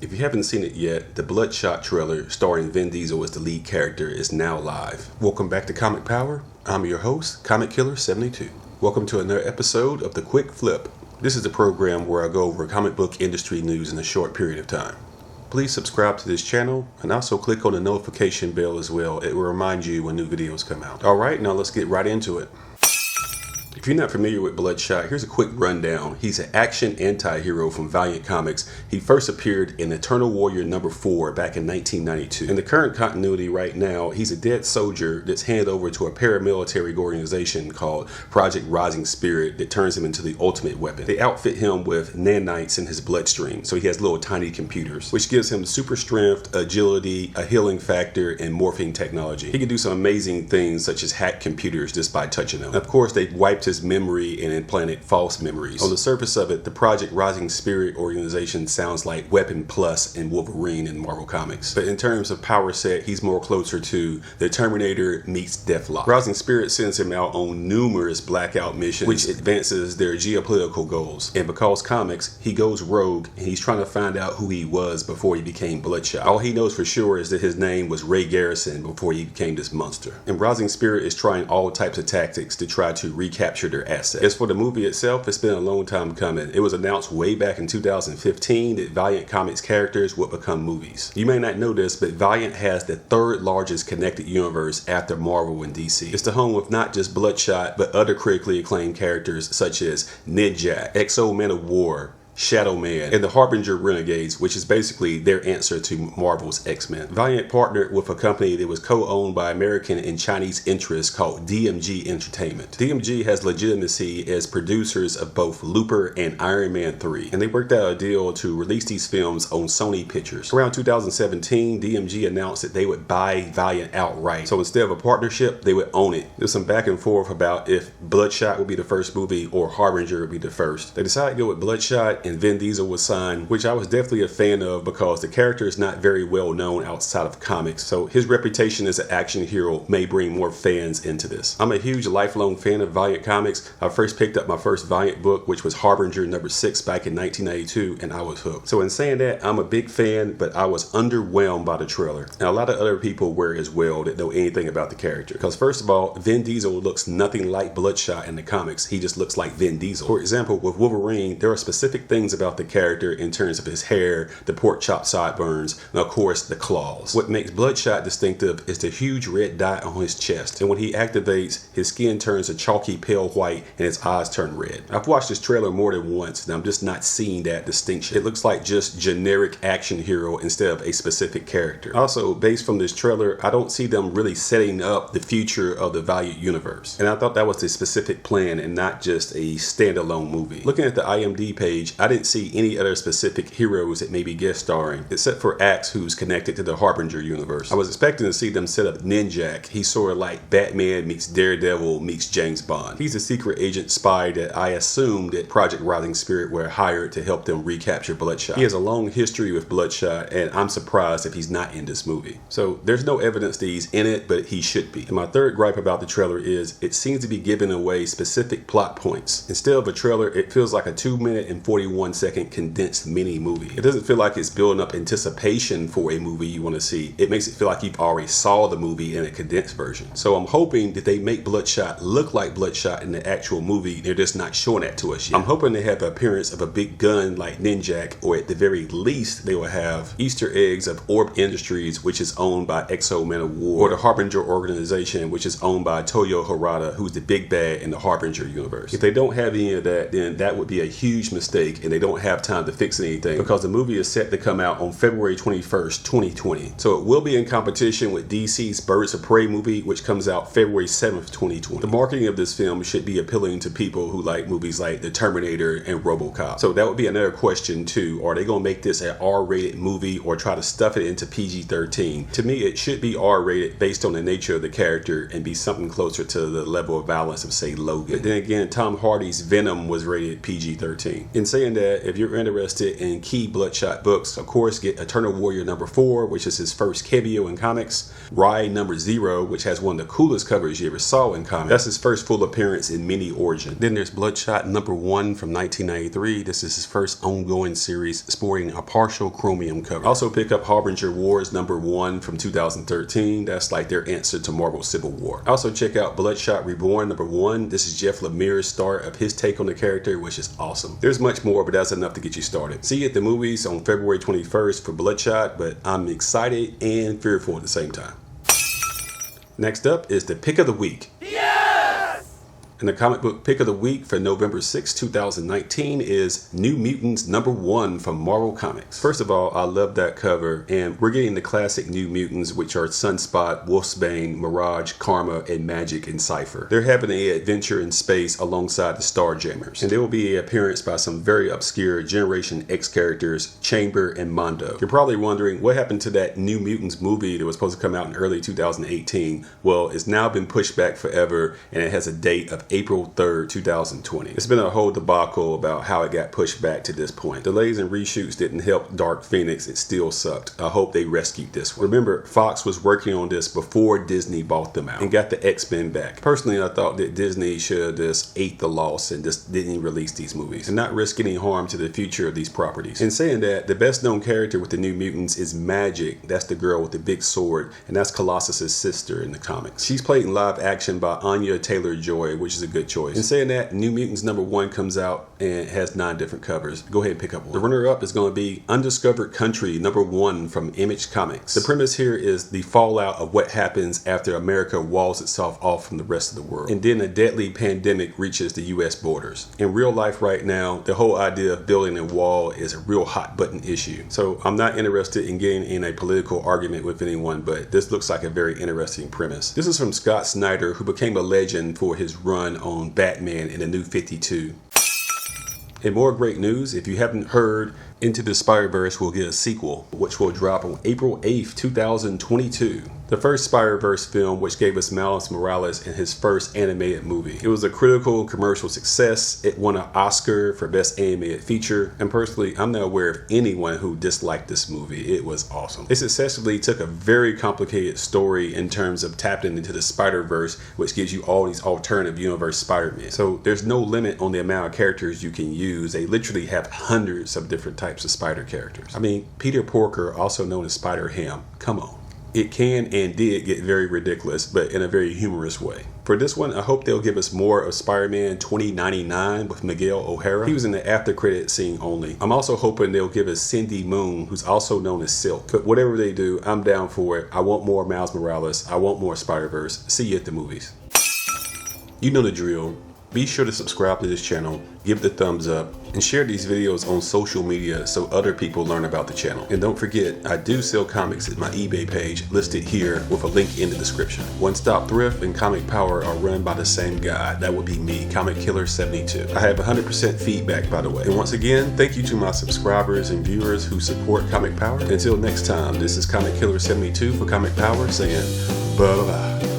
If you haven't seen it yet, the Bloodshot trailer starring Vin Diesel as the lead character is now live. Welcome back to Comic Power. I'm your host, Comic Killer 72. Welcome to another episode of The Quick Flip. This is the program where I go over comic book industry news in a short period of time. Please subscribe to this channel and also click on the notification bell as well. It will remind you when new videos come out. Alright, now let's get right into it. If you're not familiar with Bloodshot, here's a quick rundown. He's an action anti-hero from Valiant Comics. He first appeared in Eternal Warrior #4 back in 1992. In the current continuity right now, he's a dead soldier that's handed over to a paramilitary organization called Project Rising Spirit that turns him into the ultimate weapon. They outfit him with nanites in his bloodstream, so he has little tiny computers, which gives him super strength, agility, a healing factor, and morphing technology. He can do some amazing things such as hack computers just by touching them. Of course, they wiped his memory and implanted false memories. On the surface of it, the Project Rising Spirit organization sounds like Weapon Plus and Wolverine in Marvel Comics. But in terms of power set, he's more closer to the Terminator meets Deathlock. Rising Spirit sends him out on numerous blackout missions, which advances their geopolitical goals. And because comics, he goes rogue and he's trying to find out who he was before he became Bloodshot. All he knows for sure is that his name was Ray Garrison before he became this monster. And Rising Spirit is trying all types of tactics to try to recapture their assets. As for the movie itself, it's been a long time coming. It was announced way back in 2015 that Valiant Comics characters would become movies. You may not know this, but Valiant has the third largest connected universe after Marvel and DC. It's the home of not just Bloodshot, but other critically acclaimed characters such as Magik, X-O Man of War, Shadow Man, and the Harbinger Renegades, which is basically their answer to Marvel's X-Men. Valiant partnered with a company that was co-owned by American and Chinese interests called DMG Entertainment. DMG has legitimacy as producers of both Looper and Iron Man 3, and they worked out a deal to release these films on Sony Pictures. Around 2017, DMG announced that they would buy Valiant outright. So instead of a partnership, they would own it. There's some back and forth about if Bloodshot would be the first movie or Harbinger would be the first. They decided to go with Bloodshot, and Vin Diesel was signed, which I was definitely a fan of because the character is not very well known outside of comics, so his reputation as an action hero may bring more fans into this. I'm a huge lifelong fan of Valiant Comics. I first picked up my first Valiant book, which was Harbinger #6 back in 1992, and I was hooked. So in saying that, I'm a big fan, but I was underwhelmed by the trailer. And a lot of other people were as well that know anything about the character. Because first of all, Vin Diesel looks nothing like Bloodshot in the comics. He just looks like Vin Diesel. For example, with Wolverine, there are specific things about the character in terms of his hair, the pork chop sideburns, and of course the claws. What makes Bloodshot distinctive is the huge red dot on his chest, and when he activates, his skin turns a chalky pale white and his eyes turn red. I've watched this trailer more than once and I'm just not seeing that distinction. It looks like just generic action hero instead of a specific character. Also, based from this trailer, I don't see them really setting up the future of the Valiant universe, and I thought that was the specific plan and not just a standalone movie. Looking at the IMDb page, I didn't see any other specific heroes that may be guest starring, except for Axe, who's connected to the Harbinger universe. I was expecting to see them set up Ninjak. He's sort of like Batman meets Daredevil meets James Bond. He's a secret agent spy that I assumed that Project Rising Spirit were hired to help them recapture Bloodshot. He has a long history with Bloodshot, and I'm surprised if he's not in this movie. So there's no evidence that he's in it, but he should be. And my third gripe about the trailer is it seems to be giving away specific plot points. Instead of a trailer, it feels like a 2-minute and 41-second condensed mini movie. It doesn't feel like it's building up anticipation for a movie you want to see. It makes it feel like you've already saw the movie in a condensed version. So I'm hoping that they make Bloodshot look like Bloodshot in the actual movie. They're just not showing that to us yet. I'm hoping they have the appearance of a big gun like Ninjak, or at the very least they will have Easter eggs of Orb Industries, which is owned by X-O Man of War, or the Harbinger organization, which is owned by Toyo Harada, who's the big bad in the Harbinger universe. If they don't have any of that, then that would be a huge mistake, and they don't have time to fix anything because the movie is set to come out on February 21st, 2020. So it will be in competition with DC's Birds of Prey movie, which comes out February 7th, 2020. The marketing of this film should be appealing to people who like movies like The Terminator and RoboCop. So that would be another question too. Are they going to make this an R-rated movie or try to stuff it into PG-13? To me, it should be R-rated based on the nature of the character and be something closer to the level of violence of, say, Logan. But then again, Tom Hardy's Venom was rated PG-13. In saying saying that if you're interested in key Bloodshot books, of course, get Eternal Warrior #4, which is his first cameo in comics. Rye #0, which has one of the coolest covers you ever saw in comics. That's his first full appearance in mini origin. Then there's Bloodshot #1 from 1993. This is his first ongoing series sporting a partial chromium cover. Also pick up Harbinger Wars #1 from 2013. That's like their answer to Marvel Civil War. Also check out Bloodshot Reborn #1. This is Jeff Lemire's start of his take on the character, which is awesome. There's much more, but that's enough to get you started. See you at the movies on February 21st for Bloodshot, but I'm excited and fearful at the same time. Next up is the pick of the week. And the comic book pick of the week for November 6, 2019 is New Mutants #1 from Marvel Comics. First of all, I love that cover, and we're getting the classic New Mutants, which are Sunspot, Wolfsbane, Mirage, Karma, and Magik and Cypher. They're having an adventure in space alongside the Starjammers, and there will be an appearance by some very obscure Generation X characters, Chamber and Mondo. You're probably wondering what happened to that New Mutants movie that was supposed to come out in early 2018. Well, it's now been pushed back forever, and it has a date of April 3rd, 2020. It's been a whole debacle about how it got pushed back to this point. Delays and reshoots didn't help Dark Phoenix. It still sucked. I hope they rescued this one. Remember, Fox was working on this before Disney bought them out and got the X-Men back. Personally, I thought that Disney should have just ate the loss and just didn't release these movies and not risk any harm to the future of these properties. In saying that, the best known character with the New Mutants is Magik. That's the girl with the big sword, and that's Colossus's sister in the comics. She's played in live action by Anya Taylor-Joy, which is a good choice. In saying that, New Mutants #1 comes out and has 9 different covers. Go ahead and pick up one. The runner-up is going to be Undiscovered Country #1 from Image Comics. The premise here is the fallout of what happens after America walls itself off from the rest of the world, and then a deadly pandemic reaches the US borders. In real life right now, the whole idea of building a wall is a real hot button issue. So I'm not interested in getting in a political argument with anyone, but this looks like a very interesting premise. This is from Scott Snyder, who became a legend for his run on Batman in the New 52. And more great news, if you haven't heard, Into the Spiderverse will get a sequel, which will drop on April 8th, 2022. The first Spiderverse film, which gave us Miles Morales in his first animated movie. It was a critical and commercial success. It won an Oscar for Best Animated Feature, and personally, I'm not aware of anyone who disliked this movie. It was awesome. It successfully took a very complicated story in terms of tapping into the Spiderverse, which gives you all these alternative universe Spider-Man. So there's no limit on the amount of characters you can use. They literally have hundreds of different types of Spider characters. I mean, Peter Porker, also known as Spider-Ham, come on. It can and did get very ridiculous, but in a very humorous way. For this one, I hope they'll give us more of Spider-Man 2099 with Miguel O'Hara. He was in the after credit scene only. I'm also hoping they'll give us Cindy Moon, who's also known as Silk. But whatever they do, I'm down for it. I want more Miles Morales. I want more Spider-Verse. See you at the movies. You know the drill. Be sure to subscribe to this channel, give the thumbs up, and share these videos on social media so other people learn about the channel. And don't forget, I do sell comics at my eBay page listed here with a link in the description. One Stop Thrift and Comic Power are run by the same guy. That would be me, Comic Killer 72. I have 100% feedback, by the way. And once again, thank you to my subscribers and viewers who support Comic Power. Until next time, this is Comic Killer 72 for Comic Power saying bye-bye.